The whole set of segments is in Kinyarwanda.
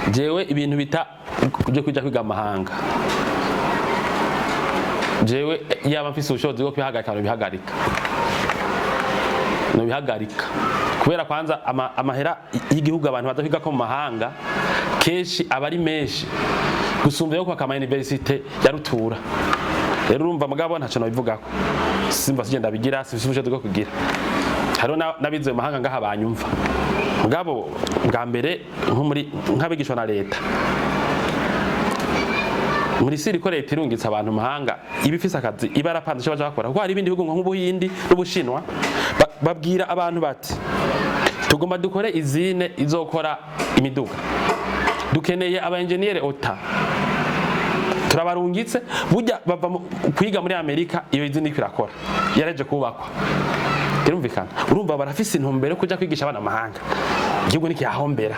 jewe ibintu bita kujya kwiga amahanga, jewe yaba mfise ubushobozi bwo kwihagarika no bihagarika kubera kwanza amahera y'igihugu abantu baza kwiga ko mu mahanga kenshi abari menshi gusumba yo kwa university ya rutura. Rero urumva mugabo ntaco nabivugako, simba sigenda bigira sifise ubushobozi bwo kugira. Haro nabize mu mahanga ngaha banyumva mugabo bwa mbere nko muri nk'abigishwa na leta muri siri ko leta irungitse abantu mahanga ibifise akazi ibarapanze cyo baje bakora kuko hari ibindi bihugu nk'ubuhindi n'ubushinwa babwira abantu bati tugomba dukore izine izokora imiduga, dukeneye aba engineer ota, turabarungitse burya bava kwiga muri Amerika iyo izine ikirakora yareje kubakwa. Kirumvikana urumva barafise intumbero kuja kwigisha abana mahanga igihugu nikiyahombera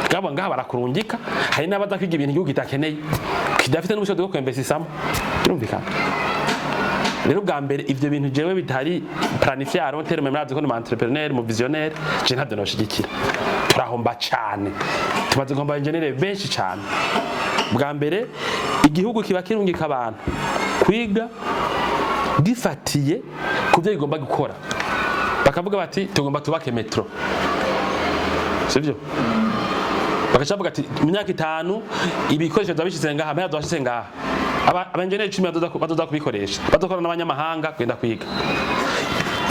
gabo ngaha barakurungika, hari n'abaza kwiga ibintu igihugu kitakeneye kidafite n'ubushobozi bwo kwembesisamo. Kirumvikana rero bwa mbere ivyo bintu jewe bitari planifier on terme murazi ko ni entrepreneur mu visionnaire je ntabyo noshigikira, turahomba cyane, tumaze gomba engineer benshi cyane. Bwa mbere igihugu kiba kirungika abantu kwiga gifatiye kuvyo igomba gukora, bakavuga bati tugomba tubake metro, sivyo bakacavuga ati mu myaka 5 ibikoresho byabishize ngaha mpera byashize ngaha abenjeneri 10 bazoza kubikoresha bazokora n'abanyamahanga kwenda kwiga.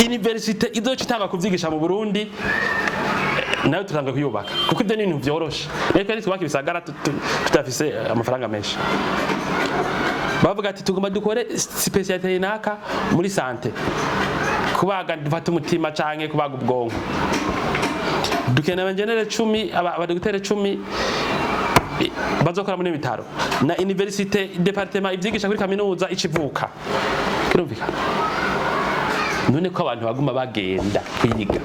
University izoca itanga kuvyigisha mu Burundi nayo tutanga kuyubaka kuko ibyo ni ibintu byoroshe, reka ari twubaka ibisagara tutafise amafaranga menshi. Bavuga ati tugomba dukore speciality naka muri santé, kubaga dufata umutima canke kubaga ubwonko, dukeneye abenjeneri 10 abadoktere 10 bazokora muri bitaro na university departement ivyigisha kuri kaminuza ikivuka. Kirumvikana none ko abantu baguma bagenda kwiga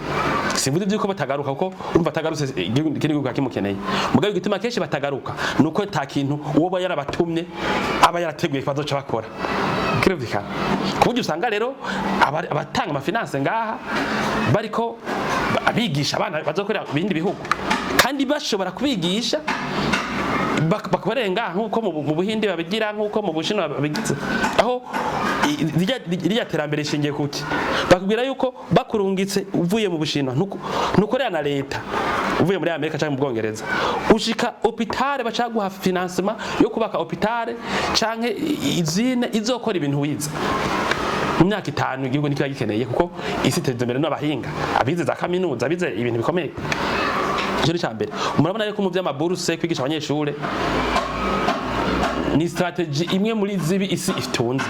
simvuze byuko batagaruka kuko urumva tagarutse igihugu kakimukeneye mugabe gituma kenshi batagaruka nuko ta kintu uwo ba yarabatumye aba yarateguye bazoca bakora. Kirumvikana kuburyo usanga rero abatanga amafinance ngaha bariko abigisha abana bazokorera ibindi bihugu kandi bashobora kubigisha bakabarenga nkuko mu Buhindi babigira nkuko mu Bushinwa babigize, aho iriya terambere ishingiye kuti bakubwira yuko bakurungitse uvuye mu Bushinwa nukorera na leta uvuye muri Amerika cyangwa mu Bwongereza ushika hôpital bacaguha financement yo kubaka hôpital canke izine izokora ibintu wiza mu myaka 5 igihugu nikiba gikeneye kuko isi tezembere n'abahinga abize za kaminuza abize ibintu bikomeye. Cyo cyambere murabona reko mu by'amaburuse kwigisha abanyeshure ni strategy imwe muri zibi isi itunze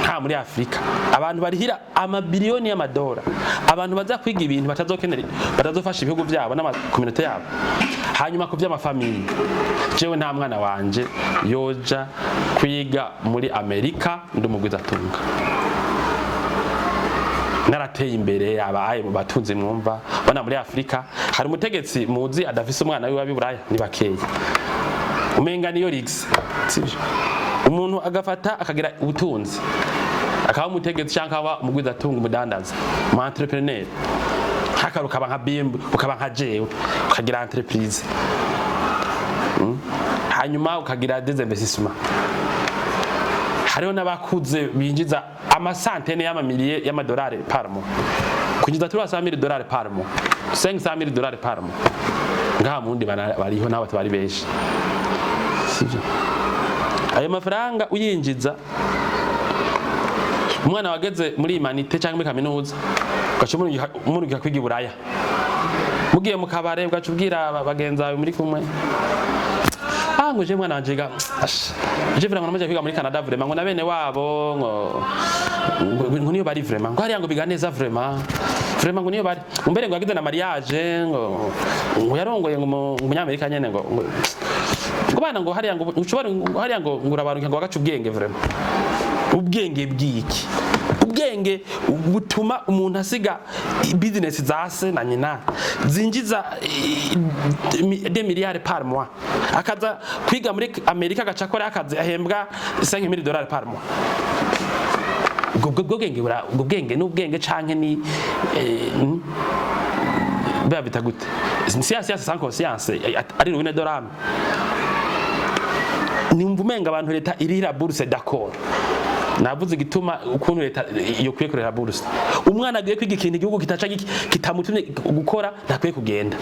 nta muri Afrika. Abantu barihira amabiliyoni y'amadora abantu baza kwiga ibintu batazokenera batazofasha ibihugu byabo n'ama community yabo, hanyuma ku by'amafamili jewe nta mwana wanje yoja kwiga muri Amerika ndumugwiza tunga narateye imbere abaye mu batunzi mwumva bana muri Afrika hari umutegetsi muzi adafise umwana wiwe wabiburaya ni bakeye umenga niyo rigs umuntu agafata akagira ubutunzi akaba umutegetsi cyangwa aba umugwiza tunga umudandaza mu entrepreneur hakaruka nka bimbo ukaba nka jewe ukagira entreprise hanyuma ukagira des investissements. Hariho n'abakuze binjiza amasantene y'amamiliye y'amadolari par mois kugiza $300,000 par mois $500,000 par mois ngaha mundi bariho n'abatwe bari beshi, sivyo ayo mafaranga uyinjiza umwana wageze muri humanité cyangwa muri kaminuza umuntu kwiga Buraya mugiye mu kabare bwacubwira bagenza muri kumwe ngo je mwana wanjega je vraiment namaje kwiga muri Canada vraiment ngo na bene wabo ngo niyo bari vraiment ngo hariya ngo biganeza vraiment ngo niyo bari umbere ngo yagize na mariage ngo yarongoye ngo umunyamerika nyene ngo bana ngo hariya ngo ushobora ngo hariya ngo ngurabaruka ngo bagaca ubwenge vraiment ubwenge bwiki ubwenge butuma umuntu asiga business zase na nyina zinjiza des milliards par mois akaza kwiga muri Amerika gacakora akazi ahembwa $5,000 par mois. Ubwenge n'ubwenge canke ni babita gute siyanse sans conscience ari ruine de l'âme. Nimba umenga abantu leta irira bourse d'accord, navuze igituma ukuntu leta iyo kwiye kurera bourse. Umwana agiye kwiga ikintu igihugu kitaca kitamutumye gukora ntakwiye kugenda.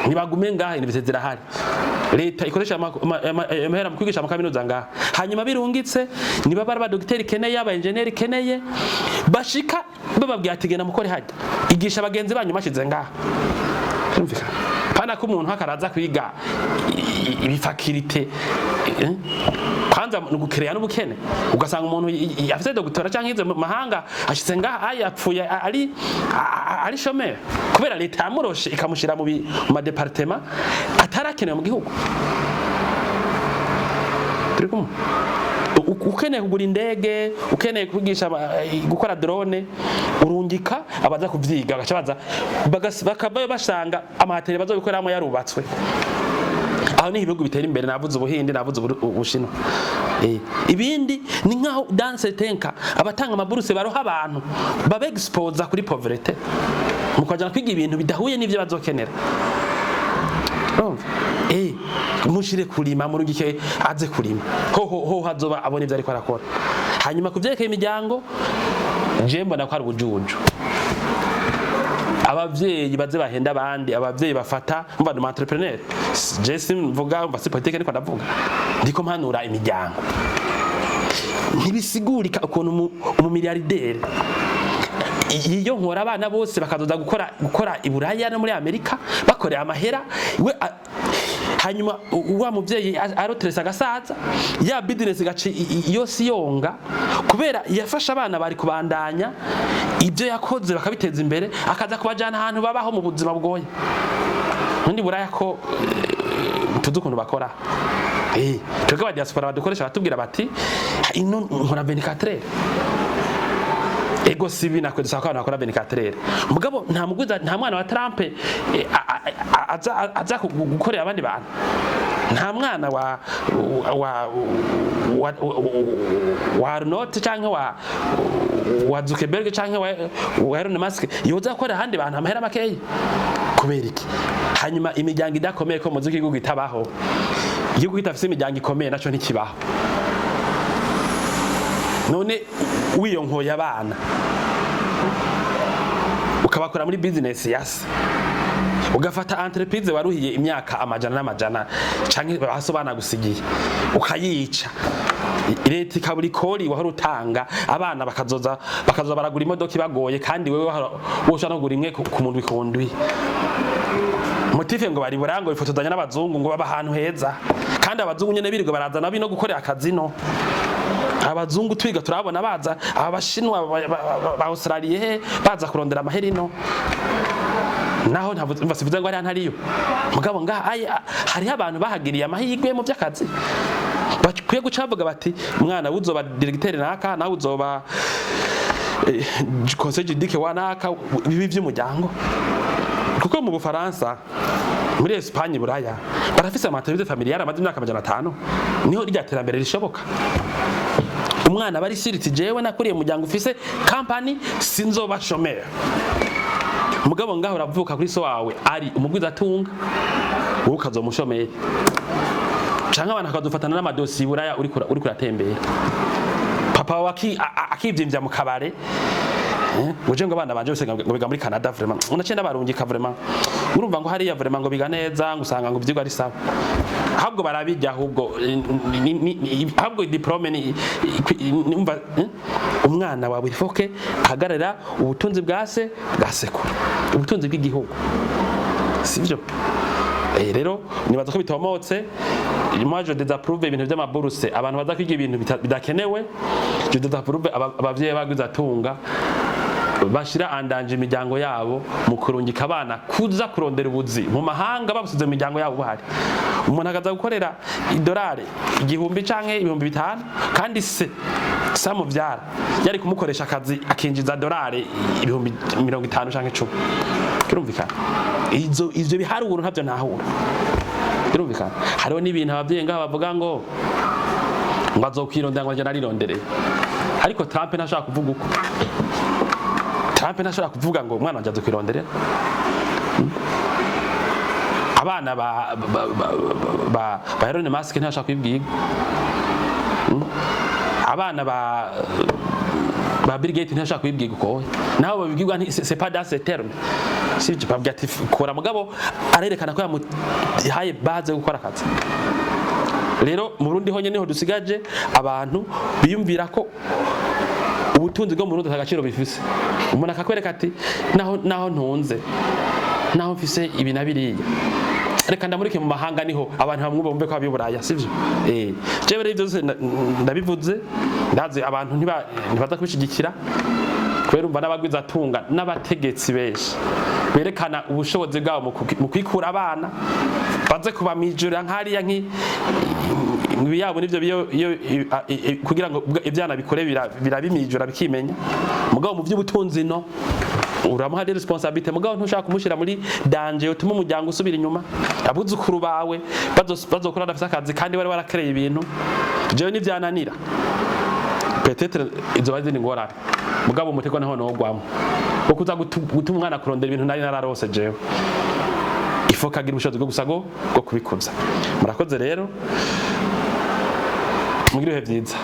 Nibagume ngaha ibintu zirahari. Leta ikoresha amahera mu kwigisha mu kaminuza ngaha, hanyuma birungitse niba bari ba docteur keneye aba engineer keneye bashika bababwiye ati genda mukore hajya igisha abagenzi banyu mashize ngaha. Pana ko umuntu hakaraza kwiga ibifakirite kwanza nugukereya n'ubukene, ugasanga umuntu afite doctora cyangwa izo mahanga ashitse ngaha ayapfuye ari chômeur kubera leta yamuroshe ikamushira mu ma département atarakenewe mu gihugu. Ukeneye kugura indege, ukeneye kugisha gukora drone, urungika abaza kuvyiga bakaba bashanga amatere bazobikoramo yarubatswe. Aho ni ibihugu bitera imbere, navuze Ubuhinde, navuze Ubushinwa. Ibindi ni nkaho danse tenka abatanga amaburuse baroha abantu babe expose kuri pauvreté mukajana kwiga ibintu bidahuye n'ivyo bazokenera. Mushire kurima murungike aze kurima ho hazoba abone ivyo ariko arakora. Hanyuma kuvyerekeye imiryango je mbona ko ari ubujuju. Abavyeyi baze bahenda abandi, abavyeyi bafata mva no entrepreneur. Je simvuga basi politique niko ndavuga. Ndiko mpanura imiryango. Ntibisigurika ukuntu umumiliyardere iyo nkora abana bose bakazoza gukora i Buraya no muri Amerika bakorera amahera we hanyuma wa muvyeyi aroteresa gasaza ya business gace yose yonga kubera yafasha abana bari kubandanya ibyo yakoze bakabiteza imbere akaza kubajana ahantu babaho mu buzima bwoye. Ndi Buraya ko tuzi ukuntu bakora. Twebwe aba diaspora badukoresha batubwira bati ino nkora 24 ego sibi nakweza ko abantu bakora 24 mugabo nta mugwiza nta mwana wa Trump aza gukorera abandi bantu. Nta mwana wa Arnold canke wa Zuckerberg canke wa Elon Musk yoza gukorera abandi bantu amahera makeyi kubera iki. Hanyuma imiryango idakomeye ko muzi igihugu itabaho, igihugu kitafise imiryango ikomeye naco ntikibaho. None wiyonkoye abana ukabakora muri business yase ugafata entreprise waruhiye imyaka amajana n'amajana canke basobana gusigiye ukayica, leta ikaburi kori wahora utanga abana bakazoza baragura imodoka ibagoye kandi wewe woshana kugura imwe ku muntu bikondwi. Motive ngo bari burango bifotozanya n'abazungu ngo baba ahantu heza kandi abazungu nyene birirwa barazana bino gukorera akazino. Abazungu twiga turabona baza abashinwa ba Australia baza kurondera amaherino naho ntavasivuze ngo ari antariyo mugabo ngaha hari abantu bahagiriye amahirwe mu by'akazi bakwiye gucavuga bati mwana uzoba directeur naka nawe uzoba conseil judiciaire wanaka bibi by'umuryango. Kuko mu Bufaransa muri Espagne Buraya barafise amaterambere familiale amaze imyaka 500 niho rya terambere rishoboka. Umwana bari siriti jewe nakuriye umuryango ufise company sinzoba chômeur. Mugabo ngaho uravuka kuri so wawe ari umugwiza atunga ukazo mushomeye canke abantu akadufatana n'amadosi Buraya uri kuratembera. Papa waki akivyimbya mu kabare uje ngo abana banje bose ngo biga muri Canada vraiment unacenda barungika vraiment urumva ngo hariya vraiment ngo biga neza ngo usanga ngo byigwa ari sawa ahubwo barabijya ahubwo diplome ni umva umwana wawe ifoke ahagarara ubutunzi bwase bwasekuru ubutunzi bw'igihugu sivyo. Rero nibaza ko bitomotse moi je désapprouve ibintu by'amaburuse abantu baza kwiga ibintu bidakenewe. Je désapprouve abavyeyi bagwiza atunga bashira andanje imiryango yabo mu kurungika abana kuza kurondera ubuzi mu mahanga babusize mu miryango yabo bahari. Umuntu akaza gukorera $1 igihumbi canke 500 kandi se samuvyara yari kumukoresha akazi akinjiza $50 canke 10. Kirumvikana ivyo biharuro ntavyo ntahura. Kirumvikana hariho n'ibintu abavyeyi ngaha bavuga ngo azokwirondera ngo narirondereye ariko Trump ntashaka kuvuga uko. Trump ntashobora kuvuga ngo umwana wanje azokwirondera abana ba Elon Musk ntashaka kwibwiga, abana ba Bill Gates ntashaka kwibwiga uko naho babibwirwa c'est pas dans ces termes, si je pas ati kora mugabo arerekana ko yamuhaye base yo gukora akazi. Rero mu Burundi ho nyene ho dusigaje abantu biyumvira ko ubutunzi bwo mu Burundi agaciro bifise, umuntu akakwereka ati naho ntunze, naho mfise ibi nabiriye, reka ndamurike mu mahanga niho abantu bamwumva bumve ko abiburaya, sivyo? Jewe rero byose ndabivuze, ndazi abantu ntibaza kubishigikira, kubera umva n'abagwiza atunga n'abategetsi benshi berekana ubushobozi bwabo mu kwikura abana baze kubamijura nkariya ibiyabo nivyo kugira ngo ivyana bikore birabimijura bikimenya, mugabo mu vy'ubutunzi no uramuha des responsabilités, mugabo ntushaka kumushira muri danger utuma umuryango usubira inyuma, abuzukuru bawe bazokora dafisa akazi kandi bari barakereye ibintu jewe nivyananira peut-être izo bazindi ngorane, mugabo umutego naho nogwamo ko kuza gutuma umwana kurondera ibintu nari nararose jewe ifo kagira ubushobozi bwo gusago bwo kubikuza. Murakoze rero mugire ibihe vyiza.